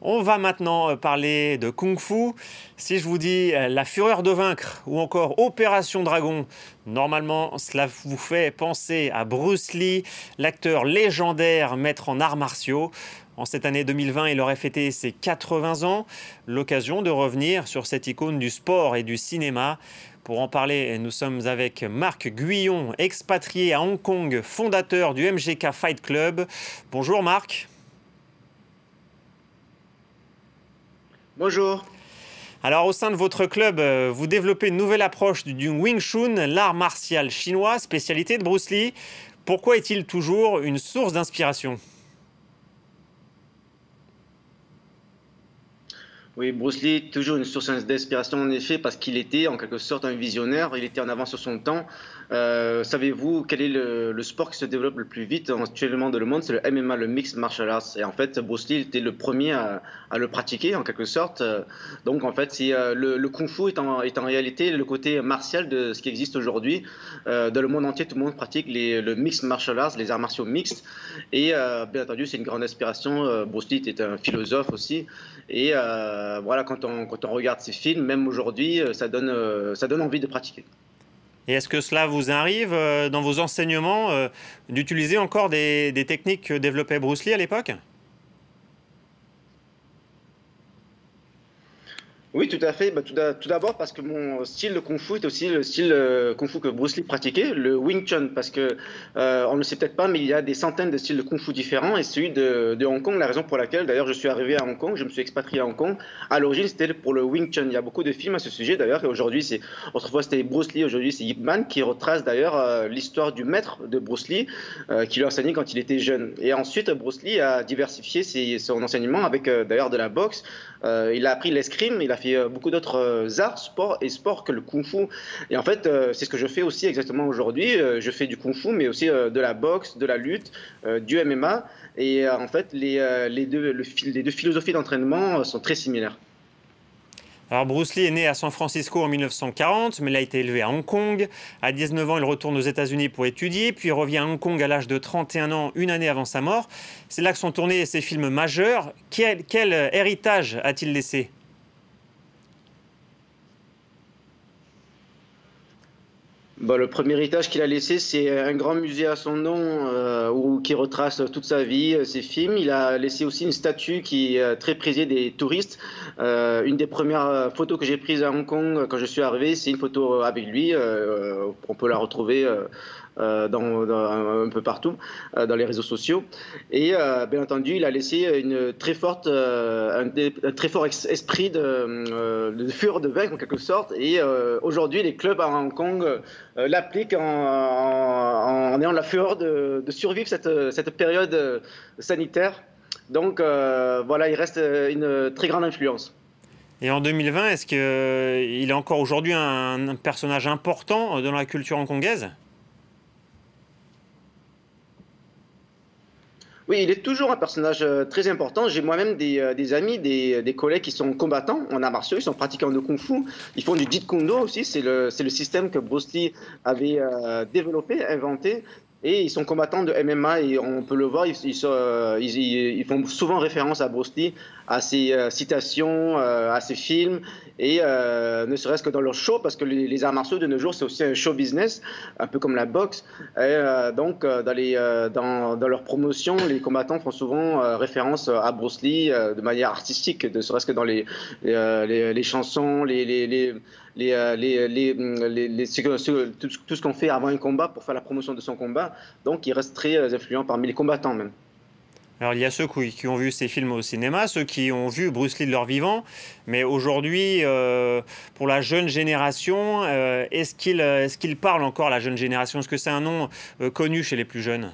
On va maintenant parler de Kung Fu. Si je vous dis La Fureur de vaincre ou encore Opération Dragon, normalement cela vous fait penser à Bruce Lee, l'acteur légendaire maître en arts martiaux. En cette année 2020, il aurait fêté ses 80 ans. L'occasion de revenir sur cette icône du sport et du cinéma. Pour en parler, nous sommes avec Marc Guyon, expatrié à Hong Kong, fondateur du MGK Fight Club. Bonjour Marc. Bonjour. Alors au sein de votre club, vous développez une nouvelle approche du Wing Chun, l'art martial chinois, spécialité de Bruce Lee. Pourquoi est-il toujours une source d'inspiration ? Oui, Bruce Lee, toujours une source d'inspiration en effet, parce qu'il était en quelque sorte un visionnaire, il était en avance sur son temps. Savez-vous quel est le sport qui se développe le plus vite actuellement dans le monde? C'est le MMA, le Mixed Martial Arts. Et en fait, Bruce Lee était le premier à le pratiquer en quelque sorte. Donc en fait, le Kung Fu est en réalité le côté martial de ce qui existe aujourd'hui. Dans le monde entier, tout le monde pratique le Mixed Martial Arts, les arts martiaux mixtes. Et bien entendu, c'est une grande inspiration. Bruce Lee était un philosophe aussi. Et voilà, quand on regarde ces films, même aujourd'hui, ça donne envie de pratiquer. Et est-ce que cela vous arrive dans vos enseignements d'utiliser encore des techniques que développait Bruce Lee à l'époque ? Oui, tout à fait. Bah, tout d'abord parce que mon style de Kung Fu est aussi le style Kung Fu que Bruce Lee pratiquait, le Wing Chun. Parce que on ne le sait peut-être pas, mais il y a des centaines de styles de Kung Fu différents. Et celui de Hong Kong, la raison pour laquelle d'ailleurs je suis arrivé à Hong Kong, je me suis expatrié à Hong Kong. À l'origine, c'était pour le Wing Chun. Il y a beaucoup de films à ce sujet d'ailleurs. Et aujourd'hui, autrefois c'était Bruce Lee, aujourd'hui c'est Ip Man qui retrace d'ailleurs l'histoire du maître de Bruce Lee qui lui enseignait quand il était jeune. Et ensuite, Bruce Lee a diversifié son enseignement avec d'ailleurs de la boxe. Il a appris l'escrime, il a fait beaucoup d'autres arts, sports que le Kung Fu. Et en fait, c'est ce que je fais aussi exactement aujourd'hui. Je fais du Kung Fu, mais aussi de la boxe, de la lutte, du MMA. Et en fait, les deux philosophies d'entraînement sont très similaires. Alors Bruce Lee est né à San Francisco en 1940, mais il a été élevé à Hong Kong. À 19 ans, il retourne aux États-Unis pour étudier, puis il revient à Hong Kong à l'âge de 31 ans, une année avant sa mort. C'est là que sont tournés ses films majeurs. Quel héritage a-t-il laissé ? Bon, le premier héritage qu'il a laissé, c'est un grand musée à son nom qui retrace toute sa vie, ses films. Il a laissé aussi une statue qui est très prisée des touristes. Une des premières photos que j'ai prises à Hong Kong quand je suis arrivé, c'est une photo avec lui. On peut la retrouver un peu partout dans les réseaux sociaux. Et bien entendu, il a laissé un très fort esprit de fureur de vaincre en quelque sorte. Et aujourd'hui, les clubs à Hong Kong l'appliquent en ayant la fureur de survivre cette période sanitaire. Donc voilà, il reste une très grande influence. Et en 2020, est-ce qu'il est encore aujourd'hui un personnage important dans la culture hongkongaise ? Oui, il est toujours un personnage très important. J'ai moi-même des amis, des collègues qui sont combattants en arts martiaux, ils sont pratiquants de Kung Fu. Ils font du Jeet Kune Do aussi, c'est le système que Bruce Lee avait développé, inventé. Et ils sont combattants de MMA et on peut le voir, ils font souvent référence à Bruce Lee, à ses citations, à ses films, et ne serait-ce que dans leurs shows, parce que les arts martiaux de nos jours, c'est aussi un show business, un peu comme la boxe. Et donc, dans leur promotion, les combattants font souvent référence à Bruce Lee de manière artistique, ne serait-ce que dans les chansons, tout ce qu'on fait avant un combat pour faire la promotion de son combat. Donc, il reste très influent parmi les combattants même. Alors, il y a ceux qui ont vu ces films au cinéma, ceux qui ont vu Bruce Lee de leur vivant. Mais aujourd'hui, pour la jeune génération, est-ce qu'il parle encore à la jeune génération ? Est-ce que c'est un nom connu chez les plus jeunes ?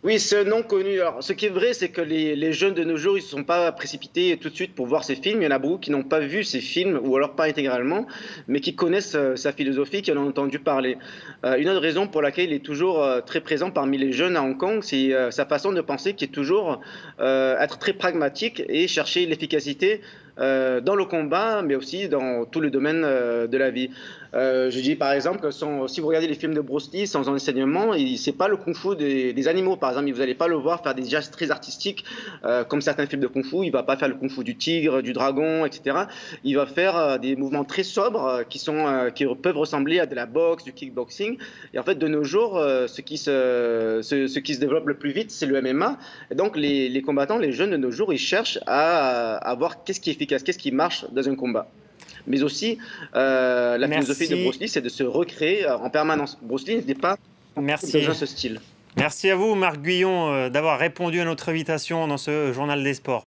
Oui, c'est un nom connu. Alors, ce qui est vrai, c'est que les jeunes de nos jours, ils ne sont pas précipités tout de suite pour voir ces films. Il y en a beaucoup qui n'ont pas vu ces films, ou alors pas intégralement, mais qui connaissent sa philosophie, qui en ont entendu parler. Une autre raison pour laquelle il est toujours très présent parmi les jeunes à Hong Kong, c'est sa façon de penser qui est toujours être très pragmatique et chercher l'efficacité dans le combat, mais aussi dans tout le domaine de la vie. Je dis par exemple que si vous regardez les films de Bruce Lee sans enseignement, c'est pas le kung-fu des animaux. Par exemple, vous n'allez pas le voir faire des gestes très artistiques comme certains films de kung-fu. Il va pas faire le kung-fu du tigre, du dragon, etc. Il va faire des mouvements très sobres qui peuvent ressembler à de la boxe, du kickboxing. Et en fait, de nos jours, ce qui se développe le plus vite, c'est le MMA. Et donc, les combattants, les jeunes de nos jours, ils cherchent à voir qu'est-ce qui est efficace, qu'est-ce qui marche dans un combat. Mais aussi, la philosophie de Bruce Lee, c'est de se recréer en permanence. Bruce Lee n'était pas dans ce style. Merci à vous, Marc Guyon, d'avoir répondu à notre invitation dans ce journal des sports.